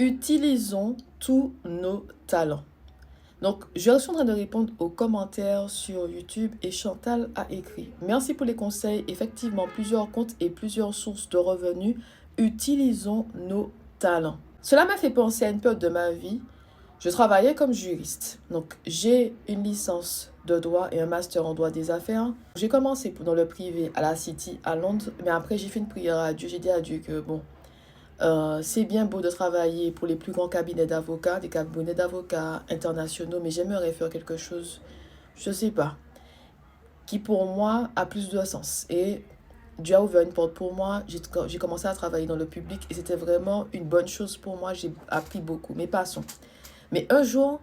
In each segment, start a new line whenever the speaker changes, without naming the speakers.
Utilisons tous nos talents. Donc, je suis en train de répondre aux commentaires sur YouTube et Chantal a écrit: Merci pour les conseils. Effectivement, plusieurs comptes et plusieurs sources de revenus. Utilisons nos talents. Cela m'a fait penser à une période de ma vie. Je travaillais comme juriste. Donc, j'ai une licence de droit et un master en droit des affaires. J'ai commencé dans le privé à la City à Londres, mais après, j'ai fait une prière à Dieu. J'ai dit à Dieu que bon, c'est bien beau de travailler pour les plus grands cabinets d'avocats, des cabinets d'avocats internationaux, mais j'aimerais faire quelque chose, je ne sais pas, qui pour moi a plus de sens. Et Dieu a ouvert une porte pour moi. J'ai commencé à travailler dans le public et c'était vraiment une bonne chose pour moi. J'ai appris beaucoup, mais passons. Mais un jour,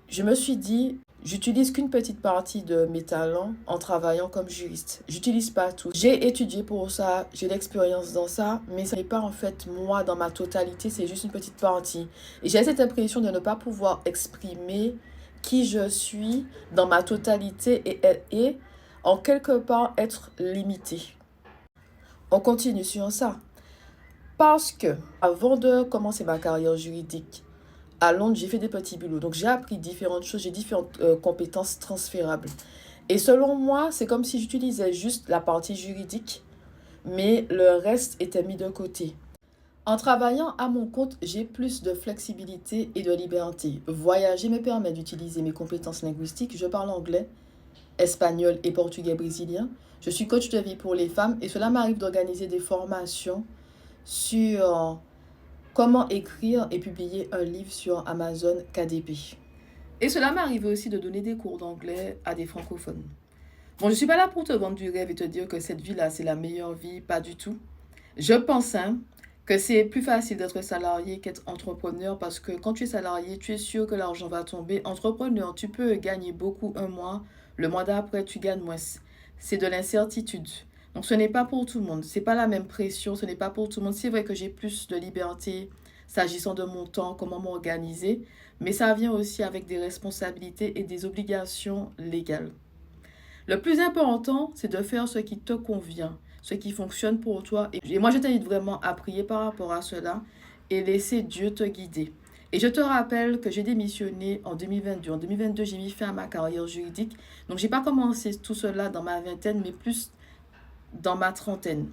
je me suis dit, j'utilise qu'une petite partie de mes talents en travaillant comme juriste. J'utilise pas tout. J'ai étudié pour ça, j'ai l'expérience dans ça, mais ce n'est pas en fait moi dans ma totalité, c'est juste une petite partie. Et j'ai cette impression de ne pas pouvoir exprimer qui je suis dans ma totalité et en quelque part être limité. On continue sur ça. Parce que avant de commencer ma carrière juridique, à Londres, j'ai fait des petits boulots. Donc, j'ai appris différentes choses, j'ai différentes compétences transférables. Et selon moi, c'est comme si j'utilisais juste la partie juridique, mais le reste était mis de côté. En travaillant à mon compte, j'ai plus de flexibilité et de liberté. Voyager me permet d'utiliser mes compétences linguistiques. Je parle anglais, espagnol et portugais brésilien. Je suis coach de vie pour les femmes et cela m'arrive d'organiser des formations sur comment écrire et publier un livre sur Amazon KDP. Et cela m'est arrivé aussi de donner des cours d'anglais à des francophones. Bon, je ne suis pas là pour te vendre du rêve et te dire que cette vie-là, c'est la meilleure vie, pas du tout. Je pense que c'est plus facile d'être salarié qu'être entrepreneur parce que quand tu es salarié, tu es sûr que l'argent va tomber. Entrepreneur, tu peux gagner beaucoup un mois, le mois d'après, tu gagnes moins. C'est de l'incertitude. Donc, ce n'est pas pour tout le monde. Ce n'est pas la même pression. Ce n'est pas pour tout le monde. C'est vrai que j'ai plus de liberté s'agissant de mon temps, comment m'organiser. Mais ça vient aussi avec des responsabilités et des obligations légales. Le plus important, c'est de faire ce qui te convient, ce qui fonctionne pour toi. Et moi, je t'invite vraiment à prier par rapport à cela et laisser Dieu te guider. Et je te rappelle que j'ai démissionné en 2022. En 2022, j'ai mis fin à ma carrière juridique. Donc, je n'ai pas commencé tout cela dans ma vingtaine, mais plus dans ma trentaine.